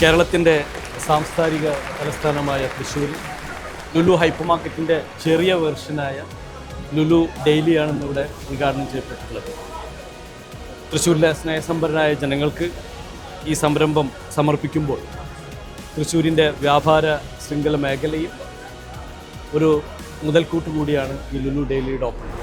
കേരളത്തിൻ്റെ സാംസ്കാരിക തലസ്ഥാനമായ തൃശ്ശൂർ ലുലു ഹൈപ്പർ മാർക്കറ്റിൻ്റെ ചെറിയ വെർഷനായ ലുലു ഡെയിലിയാണ് ഇന്നിവിടെ ഉദ്ഘാടനം ചെയ്യപ്പെട്ടിട്ടുള്ളത്. തൃശ്ശൂരിലെ സ്നേഹസമ്പന്നരായ ജനങ്ങൾക്ക് ഈ സംരംഭം സമർപ്പിക്കുമ്പോൾ തൃശ്ശൂരിൻ്റെ വ്യാപാര ശൃംഖല മേഖലയിൽ ഒരു മുതൽക്കൂട്ട് കൂടിയാണ് ഈ ലുലു ഡെയിലിയുടെ ഓപ്പണിംഗ്.